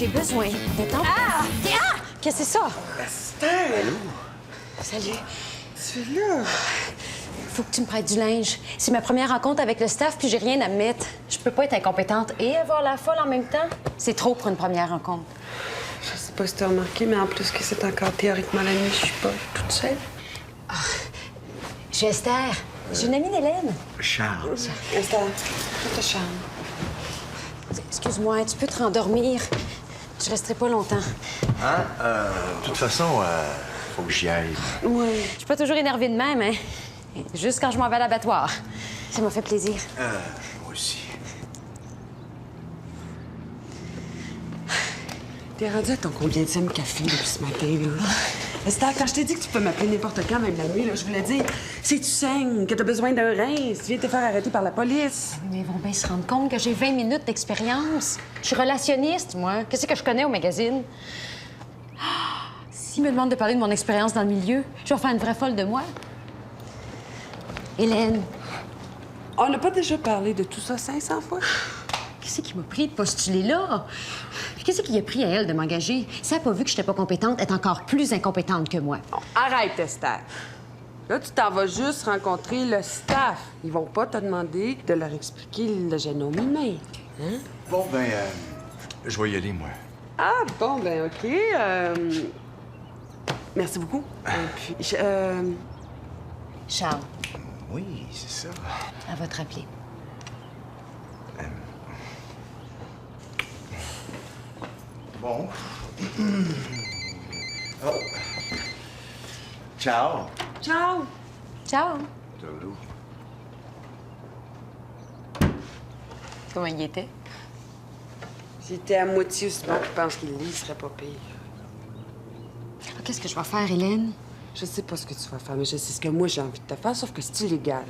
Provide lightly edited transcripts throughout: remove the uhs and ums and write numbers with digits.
J'ai besoin de temps. Ah! Qu'est-ce que c'est ça? Esther! Allô? Salut. Tu es là? Faut que tu me prêtes du linge. C'est ma première rencontre avec le staff, puis j'ai rien à me mettre. Je peux pas être incompétente et avoir la folle en même temps. C'est trop pour une première rencontre. Je sais pas si t'as remarqué, mais en plus que c'est encore théoriquement la nuit, je suis pas toute seule. Je suis Esther. J'ai une amie d'Hélène. Charles. Esther, je te charme. Excuse-moi, tu peux te rendormir. Je resterai pas longtemps. Hein? De toute façon, faut que j'y aille. Oui. Je suis pas toujours énervée de même, hein. Juste quand je m'en vais à l'abattoir. Ça m'a fait plaisir. Moi aussi. T'es rendu à ton combienième café depuis ce matin, là? Esther, quand je t'ai dit que tu peux m'appeler n'importe quand, même la nuit, là, je voulais dire, si tu saignes, que t'as besoin d'un rein, si tu viens te faire arrêter par la police. Mais ils vont bien se rendre compte que j'ai 20 minutes d'expérience. Je suis relationniste, moi. Qu'est-ce que je connais au magazine? S'ils me demandent de parler de mon expérience dans le milieu, je vais faire une vraie folle de moi. Hélène, On n'a pas déjà parlé de tout ça 500 fois? qu'est-ce qui m'a pris de postuler là? Qu'est-ce qui a pris à elle de m'engager? Si elle n'a pas vu que j'étais pas compétente, elle est encore plus incompétente que moi. Bon, arrête, Esther. Là, tu t'en vas juste rencontrer le staff. Ils vont pas te demander de leur expliquer le génome humain. Hein? Bon, ben, je vais y aller, moi. Ah, bon, ben, OK. Merci beaucoup. Et puis, Charles, Oui, c'est ça. elle va te rappeler. Bon. Oh. Ciao. Ciao! Ciao! Toulou. Comment il était? J'étais à moitié aussi bon qu'il pense qu'il lit, il serait pas pire. Ah, qu'est-ce que je vais faire, Hélène? Je sais pas ce que tu vas faire, mais je sais ce que moi j'ai envie de te faire, sauf que c'est illégal.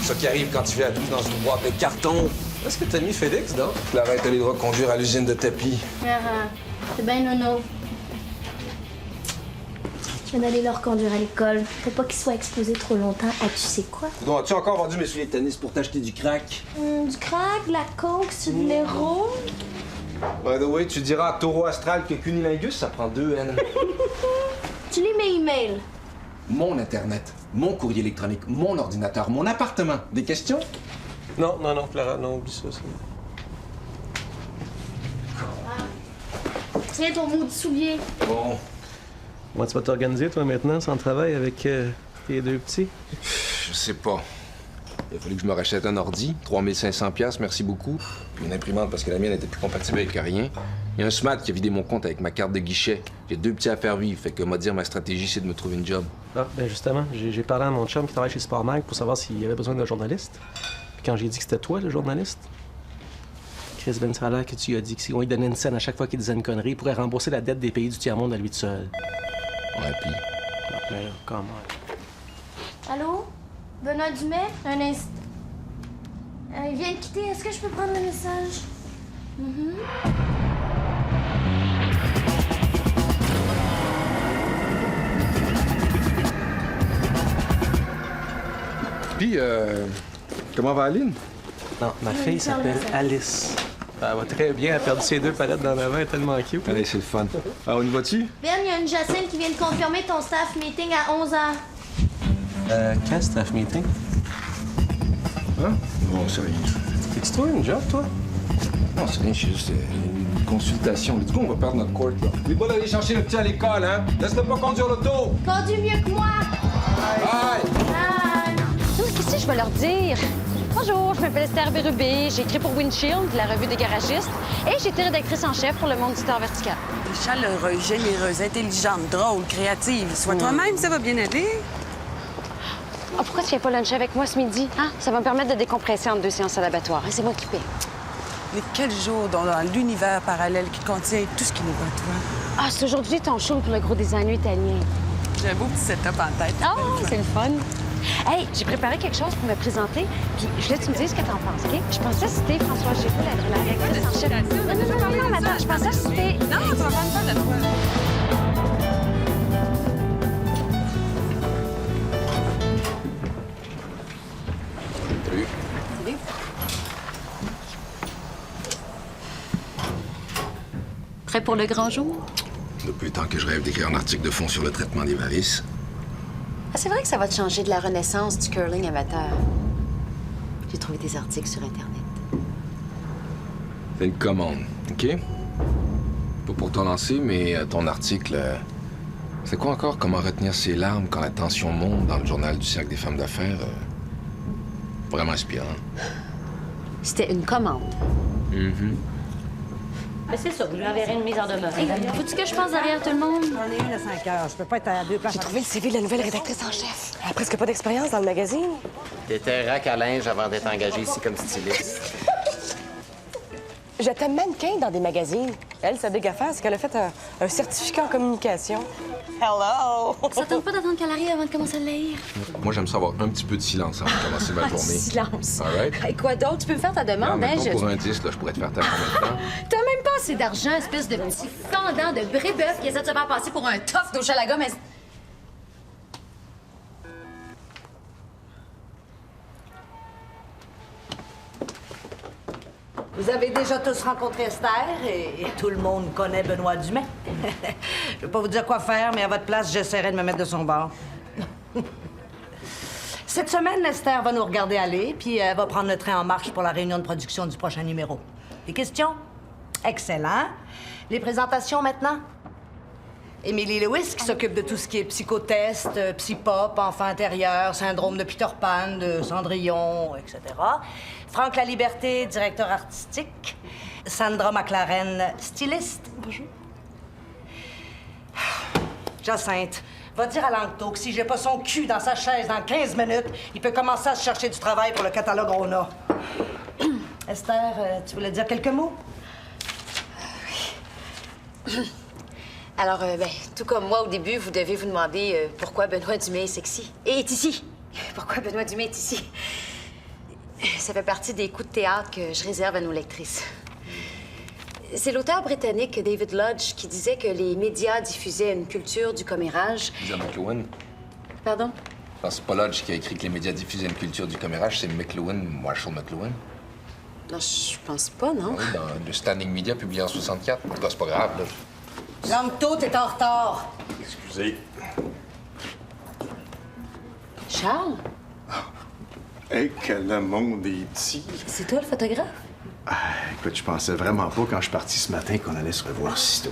Ça qui arrive quand tu fais la touche dans une boîte de carton. Est-ce que t'as mis Félix, donc? L'arrête les droits de conduire à l'usine de tapis. C'est ben nono. Je viens d'aller leur conduire à l'école pour pas qu'ils soient exposés trop longtemps à tu sais quoi. Donc, as-tu encore vendu mes souliers de tennis pour t'acheter du crack? Du crack, de la coke, c'est de l'héros. By the way, tu diras à Taureau Astral que cunilingus, ça prend 2 N. Tu lis mes emails. Mon Internet, mon courrier électronique, mon ordinateur, mon appartement. Des questions? Non, Clara, non, oublie ça. Tiens ton maudit soulier. Bon. Comment tu vas t'organiser, toi, maintenant, sans travail avec tes 2 petits? Je sais pas. Il a fallu que je me rachète un ordi, 3500 $, merci beaucoup. Puis une imprimante parce que la mienne était plus compatible avec rien. Il y a un SMAT qui a vidé mon compte avec ma carte de guichet. J'ai 2 petits à faire vivre, fait que ma stratégie, c'est de me trouver une job. Ah, ben justement, j'ai parlé à mon chum qui travaille chez Sportmag pour savoir s'il y avait besoin d'un journaliste. Puis quand j'ai dit que c'était toi, le journaliste, Chris Ben, ça a l'air que tu lui as dit que si on lui donnait une scène à chaque fois qu'il disait une connerie, il pourrait rembourser la dette des pays du tiers-monde à lui tout seul. Ouais, puis... Ah, ben là, comment? Allô? Benoît Dumais? Un instant. Il vient de quitter. Est-ce que je peux prendre le message? Puis, comment va Aline? Non, ma fille s'appelle Alice. Elle va très bien, elle a perdu ses 2 palettes dans la main, elle est tellement cute. Allez, c'est le fun. Ah, on y va-tu? Ben, il y a une Jacinthe qui vient de confirmer ton staff meeting à 11h. Quel staff meeting? Hein? Bon, c'est rien. Fais-tu toi une job, toi? Non, c'est rien, c'est juste une consultation. Du coup, on va perdre notre court, là. N'oublie pas d'aller chercher le petit à l'école, hein? Laisse-le pas conduire l'auto! Conduis mieux que moi. Bye! Bye. Qu'est-ce que je vais leur dire? Bonjour, je m'appelle Esther Bérubé, j'ai écrit pour Windshield, la revue des garagistes, et j'ai été rédactrice en chef pour Le Monde du Temps Vertical. T'es chaleureuse, généreuse, intelligente, drôle, créative. Sois toi-même, ça va bien aller. Ah, pourquoi tu viens pas luncher avec moi ce midi? Hein? Ça va me permettre de décompresser entre 2 séances à l'abattoir. Et c'est moi qui paie. Mais quel jour dans l'univers parallèle qui contient tout ce qui nous va, toi? Ah, c'est aujourd'hui ton show pour le gros designer italien. J'ai un beau petit setup en tête. Ah, c'est le fun. Hey, j'ai préparé quelque chose pour me présenter, puis je voulais que tu me dises ce que t'en penses, OK? Je pensais que c'était François Géraud, la rédactrice en chef. Non, mais attends, je pensais que c'était... Non, tu vas pas me faire de toi. Salut. Prêt pour le grand jour? Depuis le temps que je rêve d'écrire un article de fond sur le traitement des varices. Ah, c'est vrai que ça va te changer de la renaissance du curling amateur. J'ai trouvé des articles sur Internet. Fais une commande, OK? Pas pour t'en lancer, mais ton article... c'est quoi encore? Comment retenir ses larmes quand la tension monte dans le journal du Cercle des femmes d'affaires? Vraiment inspirant. C'était une commande. Mais c'est ça, vous lui enverrez une mise en demeure. Hey, faut-tu que je passe derrière tout le monde? J'en ai une à 5 heures. Je peux pas être à deux places. J'ai trouvé le CV de la nouvelle rédactrice en chef. Elle a presque pas d'expérience dans le magazine. T'étais rack à linge avant d'être engagée ici comme styliste. J'étais mannequin dans des magazines. Elle, sa big affaire, c'est qu'elle a fait un certificat en communication. Hello! Ça tente pas d'attendre qu'elle arrive avant de commencer à le lire. Moi, j'aime ça avoir un petit peu de silence avant de commencer ma journée. Silence. All right? Et quoi d'autre? Tu peux me faire ta demande, hein? Pour un 10, là, je pourrais te faire ta combien de temps? T'as même pas assez d'argent, espèce de petit fendant de brébeuf qui essaie de se faire passer pour un tough d'Hochelaga, mais... Vous avez déjà tous rencontré Esther et tout le monde connaît Benoît Dumais. Je vais pas vous dire quoi faire, mais à votre place, j'essaierai de me mettre de son bord. Cette semaine, Esther va nous regarder aller, puis elle va prendre le train en marche pour la réunion de production du prochain numéro. Des questions? Excellent. Les présentations maintenant? Émilie Lewis, qui s'occupe de tout ce qui est psychotest, psy-pop, enfant intérieur, syndrome de Peter Pan, de Cendrillon, etc. Franck Laliberté, directeur artistique. Sandra McLaren, styliste. Bonjour. Jacinthe, va dire à Langto que si j'ai pas son cul dans sa chaise dans 15 minutes, il peut commencer à se chercher du travail pour le catalogue Rona. Esther, tu voulais dire quelques mots? Alors, tout comme moi, au début, vous devez vous demander pourquoi Benoît Dumais est sexy. Et est ici. Pourquoi Benoît Dumais est ici. Ça fait partie des coups de théâtre que je réserve à nos lectrices. C'est l'auteur britannique David Lodge qui disait que les médias diffusaient une culture du commérage. Lisa McLuhan. Pardon? Non, c'est pas Lodge qui a écrit que les médias diffusaient une culture du commérage, c'est McLuhan, Marshall McLuhan. Non, je pense pas, non. Oui, dans le Standing Media publié en 64. En tout cas, c'est pas grave, là. Langto, t'es en retard. Excusez. Charles? Hey, que le monde est petit. C'est toi le photographe? Écoute, je pensais vraiment pas quand je suis parti ce matin qu'on allait se revoir si tôt.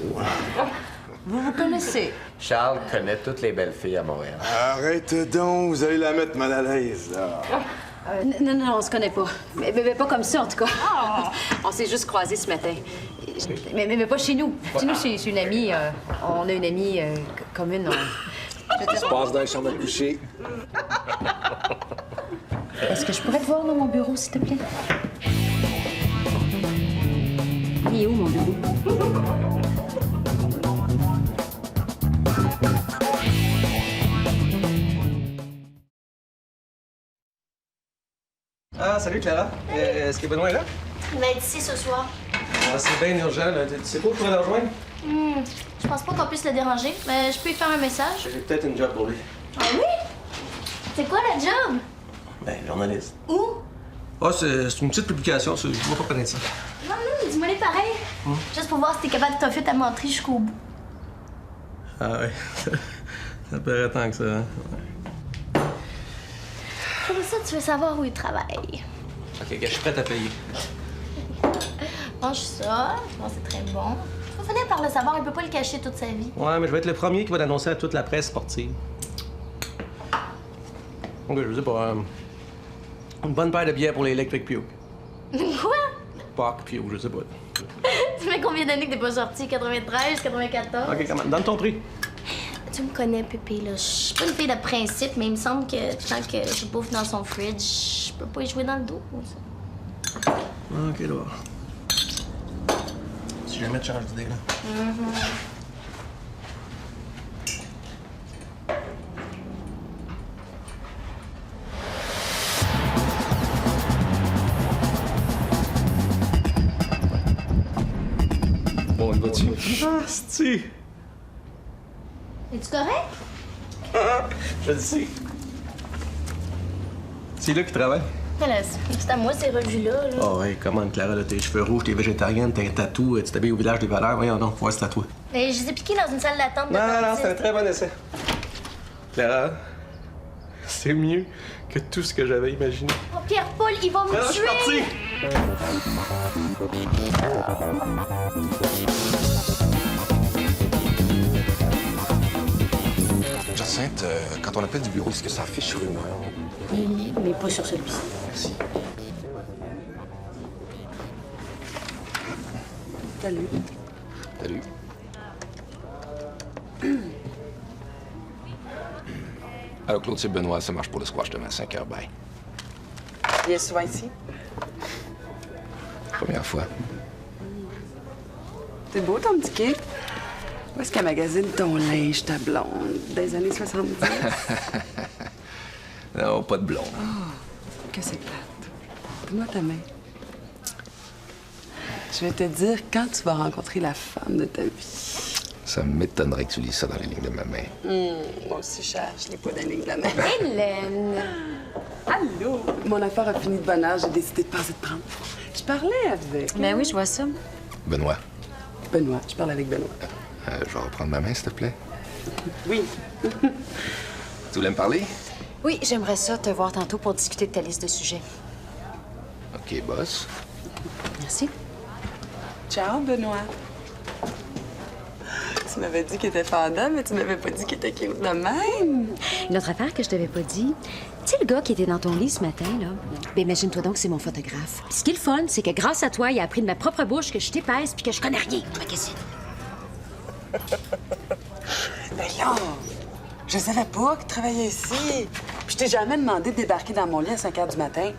Vous vous connaissez? Charles connaît toutes les belles filles à Montréal. Arrête donc, vous allez la mettre mal à l'aise, là. Non, on se connaît pas. Mais pas comme ça, en tout cas. On s'est juste croisés ce matin. Mais pas chez nous. Chez nous, c'est une amie. On a une amie commune. Ça se passe dans la chambre à coucher. Est-ce que je pourrais te voir dans mon bureau, s'il te plaît? Il est où, mon bureau? Ah, salut Clara. Est-ce que Benoît est là? Il va être ici ce soir. Ah, c'est bien urgent, là. Tu sais pas où je pourrais le rejoindre? Je pense pas qu'on puisse le déranger, mais je peux lui faire un message. J'ai peut-être une job pour lui. Ah oui? C'est quoi la job? Ben, journaliste. Où? Ah, c'est une petite publication, je vois pas connaître ça. Non, dis-moi les pareils. Juste pour voir si t'es capable de t'offrir ta menterie jusqu'au bout. Ah ouais, ça paraît tant que ça. Hein? Pour ça, tu veux savoir où il travaille. Ok, je suis prête à payer. Mange ça. Bon, c'est très bon. Il va finir par le savoir, il peut pas le cacher toute sa vie. Ouais, mais je vais être le premier qui va l'annoncer à toute la presse sportive. Ok, je sais pas. Une bonne paire de billets pour l'Electric Puke. Quoi? Park Puke, je sais pas. Tu fais combien d'années que t'es pas sorti? 93, 94? Ok, comment? Donne ton prix. Tu me connais, Pépé, là. Je suis pas une fille de principe, mais il me semble que tant que je bouffe dans son fridge, je peux pas y jouer dans le dos. Ça. Ok, là. Si jamais tu changes d'idée, là. Bon, on va-tu? Ah, c'est-tu? Es-tu correct? Je le sais. C'est là qu'il travaille. Mais là, c'est à moi ces revues-là. Là. Oh, ouais, comment, Clara, là, tes cheveux rouges, t'es végétarienne, t'as un tatou, tu t'habilles au village des valeurs. Voyons donc, vois ce tatou. Mais je les ai piqués dans une salle d'attente de Non, dentiste. c'est un très bon essai. Clara, c'est mieux que tout ce que j'avais imaginé. Oh, Pierre-Paul, il va me Alors, je suis tuer! Jacinthe, quand on appelle du bureau, est-ce que ça affiche sur le numéro? Oui, mais pas sur celui-ci. Merci. Salut. Salut. Alors, Claude, c'est Benoît, ça marche pour le squash demain à 5h. Bye. Il est souvent ici. Première fois. C'est beau ton petit kit. Où est-ce qu'elle magasine ton linge, ta blonde, des années 70? Non, pas de blonde. Que c'est plate. Donne-moi ta main. Je vais te dire quand tu vas rencontrer la femme de ta vie. Ça m'étonnerait que tu lises ça dans les lignes de ma main. Moi aussi, je l'ai pas dans la ligne de la main. Hélène! Allô? Mon affaire a fini de bonne heure, j'ai décidé de passer de prendre. Je parlais avec... Ben oui, je vois ça. Benoît, Benoît, je parle avec Benoît. je vais reprendre ma main, s'il te plaît. Oui. Tu voulais me parler? Oui, j'aimerais ça te voir tantôt pour discuter de ta liste de sujets. OK, boss. Merci. Ciao, Benoît. Tu m'avais dit qu'il était fendant, mais tu m'avais pas dit qu'il était cute de même. Une autre affaire que je t'avais pas dit. Tu sais, le gars qui était dans ton lit ce matin, là? Ben, imagine-toi donc que c'est mon photographe. Puis ce qui est le fun, c'est que grâce à toi, il a appris de ma propre bouche que je t'épaisse puis que je connais rien en magazine. Ben là, je savais pas qu'il travaillait ici. Puis je t'ai jamais demandé de débarquer dans mon lit à 5 h du matin.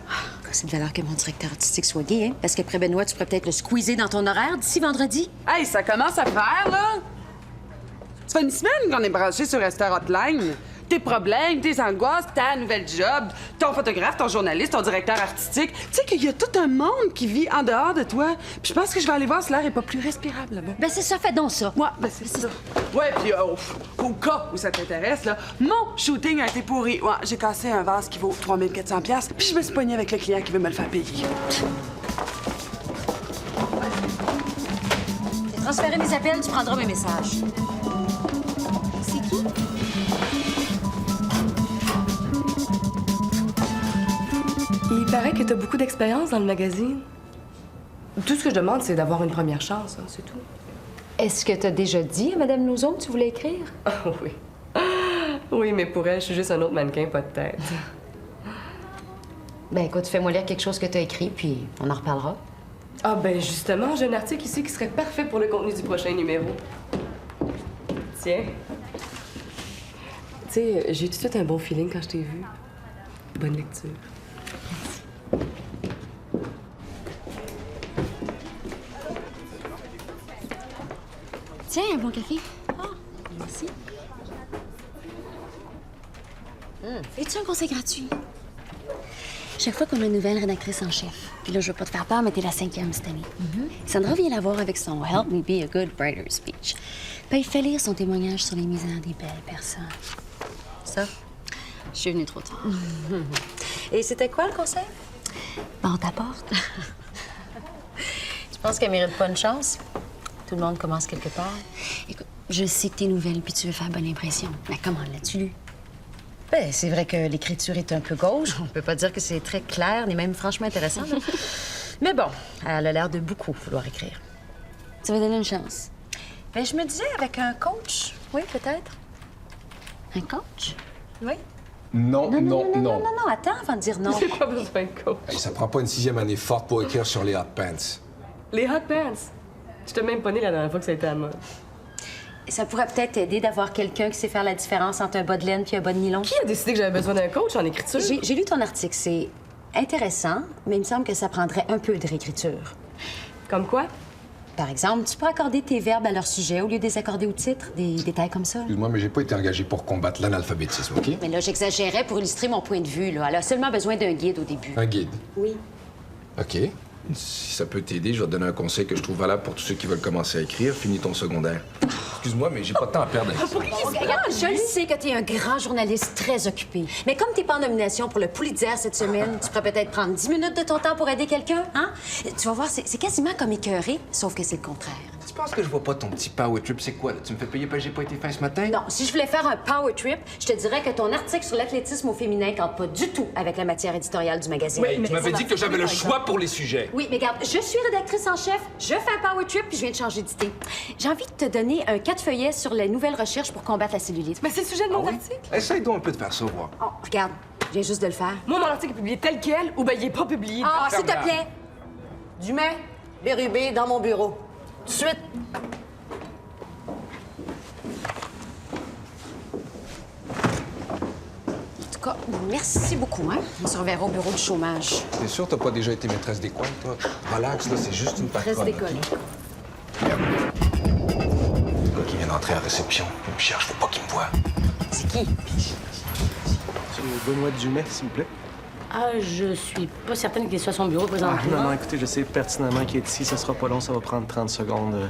C'est de valeur que mon directeur artistique soit gay, hein? Parce qu'après Benoît, tu pourrais peut-être le squeezer dans ton horaire d'ici vendredi. Hey, ça commence à faire, là! Ça fait une semaine qu'on est branché sur Rester Hotline. Tes problèmes, tes angoisses, ta nouvelle job, ton photographe, ton journaliste, ton directeur artistique. Tu sais qu'il y a tout un monde qui vit en dehors de toi. Puis je pense que je vais aller voir si l'air est pas plus respirable là-bas. Ben c'est ça, fais donc ça. Ouais, ben c'est ça. Ouais, puis au cas où ça t'intéresse, là, mon shooting a été pourri. Ouais, j'ai cassé un vase qui vaut 3400$, puis je me suis pognée avec le client qui veut me le faire payer. J'ai transféré mes appels, tu prendras mes messages. C'est qui? Il paraît que t'as beaucoup d'expérience dans le magazine. Tout ce que je demande, c'est d'avoir une première chance, hein, c'est tout. Est-ce que t'as déjà dit à Mme Lauzon que tu voulais écrire? Ah oui. Oui, mais pour elle, je suis juste un autre mannequin, pas de tête. Ben écoute, fais-moi lire quelque chose que t'as écrit, puis on en reparlera. Ah ben justement, j'ai un article ici qui serait parfait pour le contenu du prochain numéro. Tiens. Tu sais, j'ai tout de suite un bon feeling quand je t'ai vu. Bonne lecture. Tiens, un bon café. Ah, merci. Es-tu un conseil gratuit? Chaque fois qu'on a une nouvelle rédactrice en chef, puis là, je veux pas te faire peur, mais t'es la 5e cette année. Sandra vient la voir avec son Help Me Be a Good Writer speech. Puis il fait lire son témoignage sur les misères des belles personnes. Ça, je suis venue trop tard. Et c'était quoi le conseil? Ben, on t'apporte. Tu penses qu'elle mérite pas une chance? Tout le monde commence quelque part. Écoute, je sais que t'es nouvelle puis tu veux faire bonne impression. Mais comment l'as-tu lu? Ben, c'est vrai que l'écriture est un peu gauche. On peut pas dire que c'est très clair, ni même franchement intéressant. Là. Mais bon, elle a l'air de beaucoup vouloir écrire. Tu vas donner une chance. Ben, je me disais avec un coach. Oui, peut-être. Un coach? Oui. Non, Non, attends avant de dire non. J'ai pas besoin de coach. Hey, ça prend pas une 6e année forte pour écrire sur les hot pants. Les hot pants. Je t'ai même pas né la dernière fois que ça a été à moi. Ça pourrait peut-être aider d'avoir quelqu'un qui sait faire la différence entre un bas de laine puis un bas de nylon. Qui a décidé que j'avais besoin d'un coach en écriture? J'ai lu ton article. C'est intéressant, mais il me semble que ça prendrait un peu de réécriture. Comme quoi? Par exemple, tu pourrais accorder tes verbes à leur sujet au lieu de les accorder au titre, des détails comme ça. Excuse-moi, mais j'ai pas été engagé pour combattre l'analphabétisme, OK? Mais là, j'exagérais pour illustrer mon point de vue. Là. Elle a seulement besoin d'un guide au début. Un guide. Oui. OK. Si ça peut t'aider, je vais te donner un conseil que je trouve valable pour tous ceux qui veulent commencer à écrire. Finis ton secondaire. Excuse-moi, mais j'ai pas de temps à perdre avec ça. Regarde, je le sais que t'es un grand journaliste très occupé. Mais comme t'es pas en nomination pour le Pulitzer cette semaine, tu pourrais peut-être prendre 10 minutes de ton temps pour aider quelqu'un, hein? Tu vas voir, c'est quasiment comme écœuré, sauf que c'est le contraire. Tu penses que je vois pas ton petit power trip? C'est quoi, là? Tu me fais payer parce que j'ai pas été fin ce matin? Non, si je voulais faire un power trip, je te dirais que ton article sur l'athlétisme au féminin tente pas du tout avec la matière éditoriale du magazine. Oui, tu m'avais dit que j'avais le choix pour les sujets. Oui, mais regarde, je suis rédactrice en chef, je fais un power trip, puis je viens de changer d'idée. J'ai envie de te donner un 4 feuillets sur les nouvelles recherches pour combattre la cellulite. Mais c'est le sujet de mon article. Essaye donc un peu de faire ça, voir. Oh, regarde, je viens juste de le faire. Moi, mon article est publié tel quel ou ben il est pas publié. Ah, s'il te plaît. Dumais, Bérubé, dans mon bureau. Tout de suite. En tout cas, merci beaucoup, hein? On se reverra au bureau du chômage. T'es sûr t'as pas déjà été maîtresse d'école, toi? Relax, là, c'est juste une patronne. Maîtresse d'école. Le gars qui vient d'entrer à la réception, il me cherche, faut pas qu'il me voie. C'est qui? C'est Benoît Dumais, s'il vous plaît. Ah, je suis pas certaine qu'il soit à son bureau présentement. Non, écoutez, je sais pertinemment qu'il est ici. Ça sera pas long, ça va prendre 30 secondes.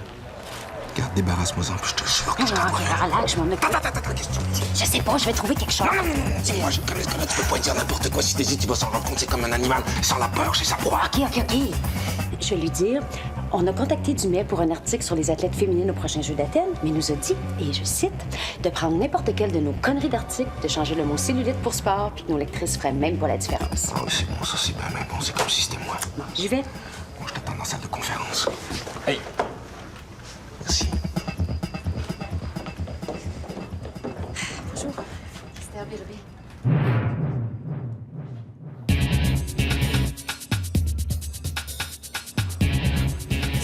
Regarde, débarrasse-moi-en, puis je te jure que je Ah, relax, je m'en occupe. Attends, qu'est-ce que tu me dis? Je sais pas, je vais trouver quelque chose. Non, dis-moi, je connais ce gars-là, tu peux pas dire n'importe quoi. Si t'hésites, il va s'en rendre compte, c'est comme un animal. Sans la peur, c'est sa proie. OK. Je vais lui dire, on a contacté Dumais pour un article sur les athlètes féminines au prochain Jeux d'Athènes, mais il nous a dit, et je cite, de prendre n'importe quel de nos conneries d'articles, de changer le mot cellulite pour sport, puis que nos lectrices feraient même pas la différence. Ah oui, c'est bon, ça c'est bien, mais bon, c'est comme si c'était moi. Bon, j'y vais. Bon, je t'attends dans la salle de conférence. Hey! Merci. Bonjour. Esther Bérubé.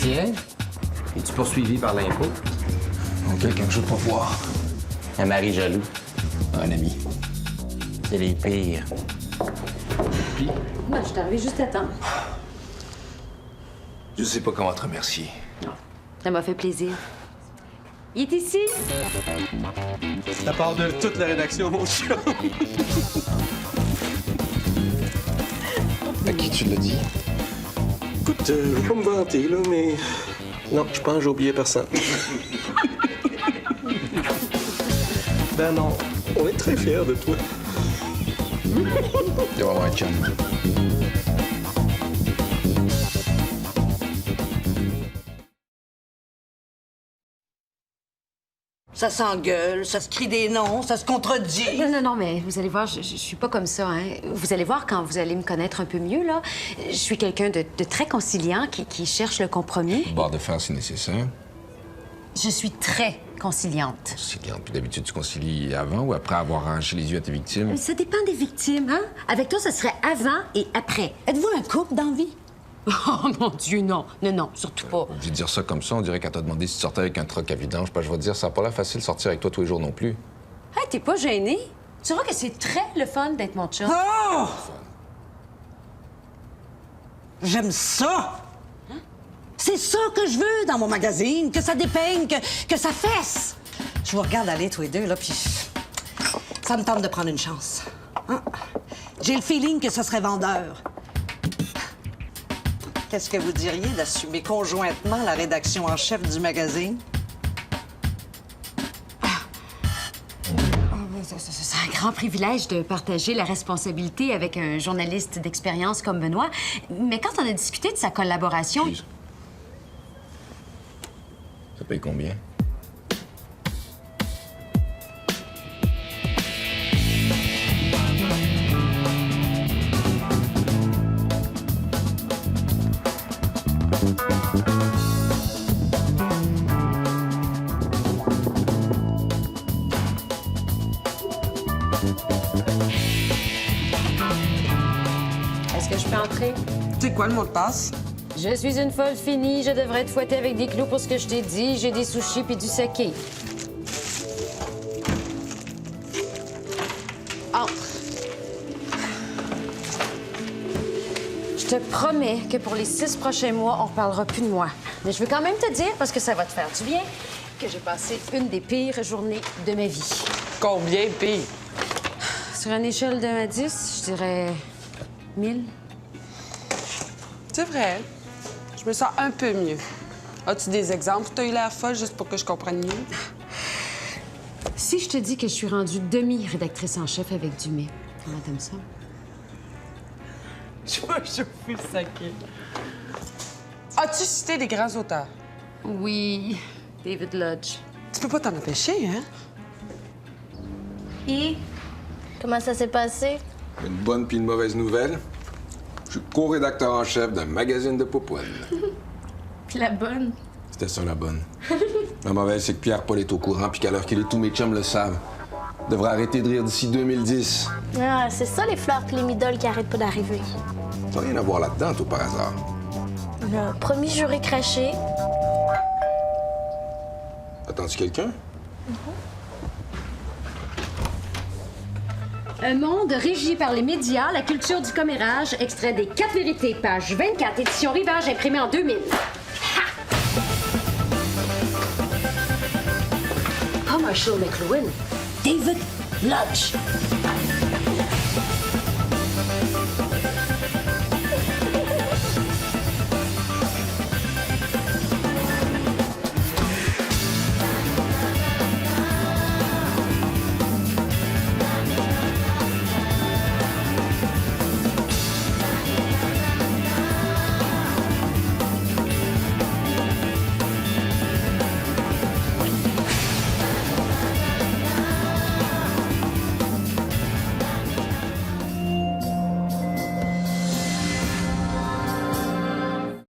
Tiens, es-tu poursuivi par l'impôt? Quelqu'un que je veux pas voir. Un mari jaloux. Un ami. C'est les pires. Moi, je suis arrivée juste à temps. Je sais pas comment te remercier. Ça m'a fait plaisir. Il est ici? Ça part de toute la rédaction, mon chum. À qui tu l'as dit? Écoute, je vais pas me vanter, là, mais... Non, je pense que j'ai oublié personne. Ben non, on est très fiers de toi. Il doit avoir un chum. Ça s'engueule, ça se crie des noms, ça se contredit. Non, mais vous allez voir, je suis pas comme ça, hein. Vous allez voir quand vous allez me connaître un peu mieux, là. Je suis quelqu'un de très conciliant qui cherche le compromis. Barre de fer si nécessaire. Je suis très conciliante. Conciliante. Puis d'habitude, tu concilies avant ou après avoir arraché les yeux à tes victimes? Ça dépend des victimes, hein? Avec toi, ce serait avant et après. Êtes-vous un couple d'envie? Oh mon Dieu, non. Non, surtout pas. Obligé de dire ça comme ça, on dirait qu'elle t'a demandé si tu sortais avec un troc à vidange. Puis je vais te dire, ça n'a pas l'air facile de sortir avec toi tous les jours non plus. Hey, t'es pas gêné? Tu vois que c'est très le fun d'être mon chum. Oh! J'aime ça! C'est ça que je veux dans mon magazine, que ça dépeigne, que ça fesse. Je vous regarde aller tous les deux, là, puis ça me tente de prendre une chance. Hein? J'ai le feeling que ça serait vendeur. Qu'est-ce que vous diriez d'assumer conjointement la rédaction en chef du magazine? C'est un grand privilège de partager la responsabilité avec un journaliste d'expérience comme Benoît. Mais quand on a discuté de sa collaboration... Excuse. Ça paye combien? Est-ce que je peux entrer? C'est quoi le mot de passe? Je suis une folle finie. Je devrais te fouetter avec des clous pour ce que je t'ai dit. J'ai des sushis puis du saké. Entre. Je te promets que pour les 6 prochains mois, on parlera plus de moi. Mais je veux quand même te dire, parce que ça va te faire du bien, que j'ai passé une des pires journées de ma vie. Combien pire? Sur une échelle de 1 à 10, je dirais 1000. C'est vrai. Je me sens un peu mieux. As-tu des exemples où t'as eu l'air folle juste pour que je comprenne mieux? Si je te dis que je suis rendue demi-rédactrice en chef avec Dumais, comment t'aimes ça? Je vais chauffer le saké. As-tu cité des grands auteurs? Oui, David Lodge. Tu peux pas t'en empêcher, hein? Et comment ça s'est passé? Une bonne puis une mauvaise nouvelle. Je suis co-rédacteur en chef d'un magazine de popoine. Puis la bonne? C'était ça, la bonne. La mauvaise, c'est que Pierre-Paul est au courant puis qu'à l'heure qu'il est, tous mes chums le savent. Devrait arrêter de rire d'ici 2010. Ah, c'est ça les fleurs puis les midoles qui arrêtent pas d'arriver. T'as rien à voir là-dedans, toi, par hasard. Le premier juré craché. Attends-tu quelqu'un? Un monde régi par les médias, la culture du commérage, extrait des 4 vérités, page 24, édition Rivage, imprimé en 2000. Ah, Marshall McLuhan, David Lodge.